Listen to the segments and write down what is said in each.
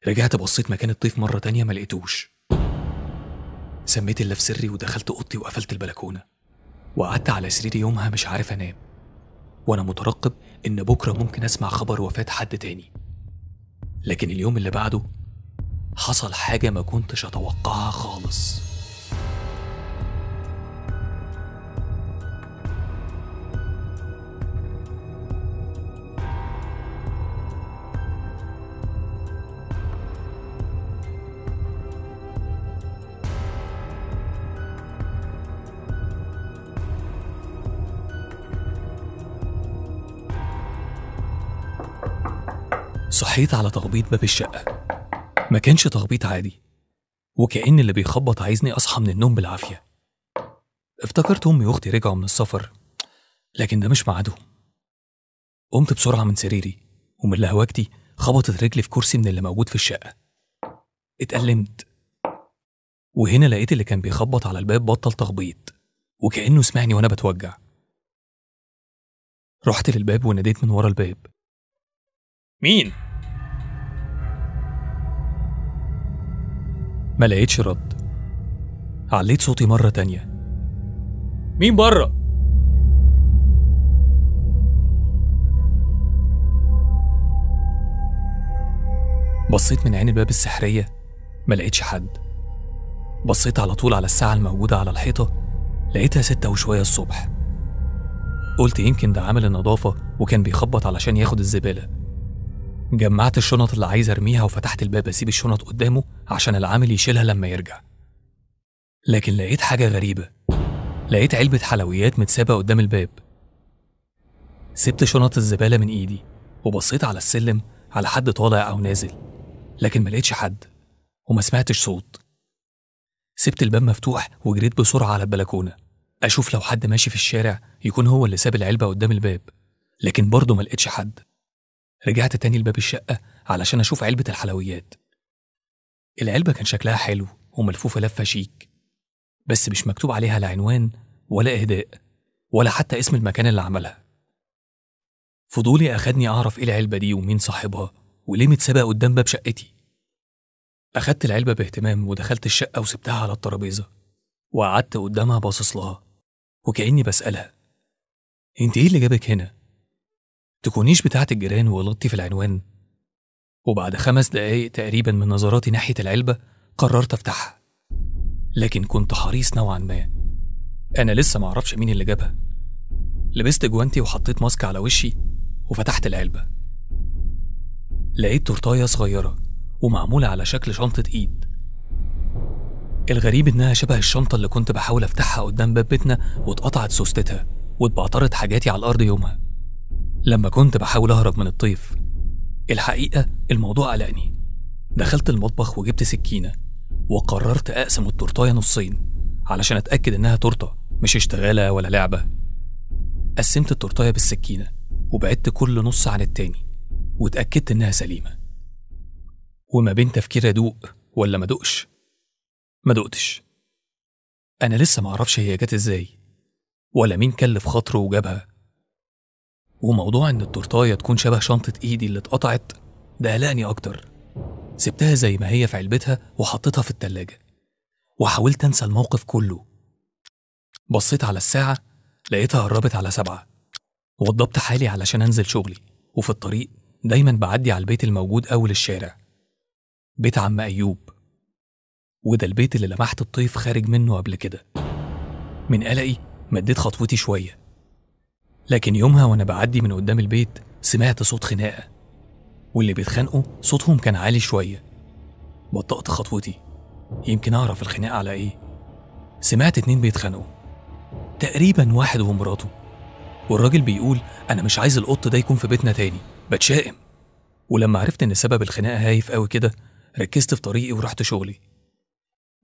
رجعت بصيت مكان الطيف مرة تانية ما لقيتوش. سميت الله في سري ودخلت اوضتي وقفلت البلكونة، وقعدت على سريري يومها مش عارف انام، وانا مترقب ان بكرة ممكن اسمع خبر وفاة حد تاني. لكن اليوم اللي بعده حصل حاجة ما كنتش اتوقعها خالص. صحيت على تخبيط باب الشقة. ما كانش تخبيط عادي، وكأن اللي بيخبط عايزني أصحى من النوم بالعافية. افتكرت أمي وأختي رجعوا من السفر، لكن ده مش ميعادهم. قمت بسرعة من سريري، ومن لهوجتي خبطت رجلي في كرسي من اللي موجود في الشقة. اتألمت، وهنا لقيت اللي كان بيخبط على الباب بطل تخبيط، وكأنه سمعني وأنا بتوجع. رحت للباب وناديت من ورا الباب: مين؟ ما لقيتش رد. عليت صوتي مرة تانية: مين بره؟ بصيت من عين الباب السحرية، ما لقيتش حد. بصيت على طول على الساعة الموجودة على الحيطة، لقيتها 6 وشوية الصبح. قلت يمكن ده عامل النظافة وكان بيخبط علشان ياخد الزبالة. جمعت الشنط اللي عايز ارميها وفتحت الباب اسيب الشنط قدامه عشان العامل يشيلها لما يرجع. لكن لقيت حاجة غريبة، لقيت علبة حلويات متسابة قدام الباب. سبت شنط الزبالة من ايدي وبصيت على السلم على حد طالع او نازل، لكن ما لقيتش حد وما سمعتش صوت. سبت الباب مفتوح وجريت بسرعة على البلكونة اشوف لو حد ماشي في الشارع يكون هو اللي ساب العلبة قدام الباب، لكن برضه ما لقيتش حد. رجعت تاني لباب الشقة علشان اشوف علبة الحلويات. العلبة كان شكلها حلو وملفوفة لفة شيك، بس مش مكتوب عليها لا عنوان ولا إهداء ولا حتى اسم المكان اللي عملها. فضولي أخدني أعرف إيه العلبة دي ومين صاحبها وليه متسابة قدام باب شقتي. أخدت العلبة باهتمام ودخلت الشقة وسبتها على الترابيزة، وقعدت قدامها باصص لها وكأني بسألها: انت ايه اللي جابك هنا؟ تكونيش بتاعت الجيران وغلطتي في العنوان؟ وبعد 5 دقايق تقريبا من نظراتي ناحية العلبة قررت افتحها، لكن كنت حريص نوعا ما. انا لسه معرفش مين اللي جابها. لبست جوانتي وحطيت ماسك على وشي وفتحت العلبة. لقيت تورتاية صغيرة ومعمولة على شكل شنطة ايد. الغريب انها شبه الشنطة اللي كنت بحاول افتحها قدام باب بيتنا واتقطعت سوستتها واتبعترت حاجاتي على الارض يومها لما كنت بحاول اهرب من الطيف. الحقيقة الموضوع قلقني. دخلت المطبخ وجبت سكينة وقررت اقسم التورتاية نصين علشان اتأكد انها تورتة مش اشتغالة ولا لعبة. قسمت التورتاية بالسكينة وبعدت كل نص عن التاني واتأكدت انها سليمة. وما بين تفكير ادوق ولا ما دقش، ما دقتش. انا لسه معرفش هي جت ازاي ولا مين كلف خاطره وجابها. وموضوع ان التورتاية تكون شبه شنطة ايدي اللي اتقطعت ده قلقني اكتر. سبتها زي ما هي في علبتها وحطيتها في التلاجة وحاولت انسى الموقف كله. بصيت على الساعة لقيتها قربت على 7. وضبط حالي علشان انزل شغلي، وفي الطريق دايما بعدي على البيت الموجود اول الشارع، بيت عم ايوب. وده البيت اللي لمحت الطيف خارج منه قبل كده. من قلقي مديت خطوتي شوية، لكن يومها وانا بعدي من قدام البيت سمعت صوت خناقة، واللي بيتخانقوا صوتهم كان عالي شوية. بطأت خطوتي يمكن اعرف الخناقة على ايه. سمعت 2 بيتخانقوا، تقريبا واحد ومراته، والراجل بيقول انا مش عايز القط ده يكون في بيتنا تاني، بتشائم. ولما عرفت ان سبب الخناقة هايف قوي كده ركزت في طريقي ورحت شغلي،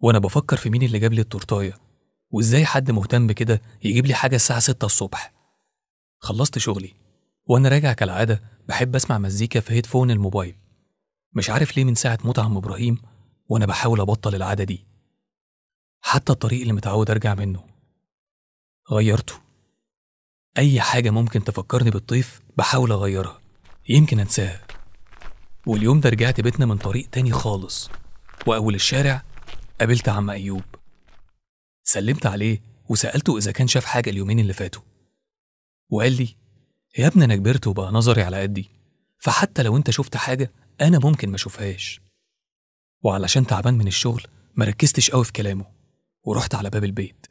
وانا بفكر في مين اللي جاب لي التورتاية وازاي حد مهتم بكده يجيب لي حاجة الساعة 6 الصبح. خلصت شغلي وانا راجع كالعادة بحب اسمع مزيكا في هيدفون الموبايل. مش عارف ليه من ساعة موت عم ابراهيم وانا بحاول ابطل العادة دي. حتى الطريق اللي متعود ارجع منه غيرته. اي حاجة ممكن تفكرني بالطيف بحاول اغيرها يمكن انساها. واليوم ده رجعت بيتنا من طريق تاني خالص، وأول الشارع قابلت عم أيوب. سلمت عليه وسألته إذا كان شاف حاجة اليومين اللي فاتوا، وقال لي يا ابني أنا كبرت وبقى نظري على قدي، فحتى لو أنت شفت حاجة أنا ممكن ما أشوفهاش. وعلشان تعبان من الشغل مركزتش قوي في كلامه، ورحت على باب البيت.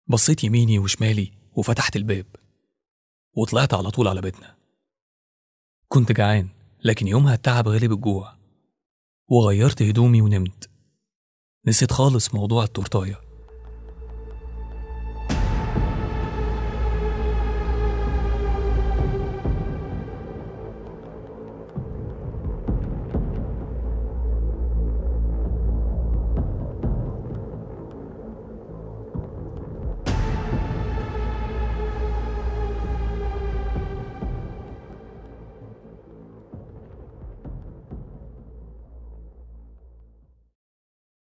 بصيت يميني وشمالي وفتحت الباب وطلعت على طول على بيتنا. كنت جعان، لكن يومها التعب غلب الجوع، وغيرت هدومي ونمت. نسيت خالص موضوع التورتاية.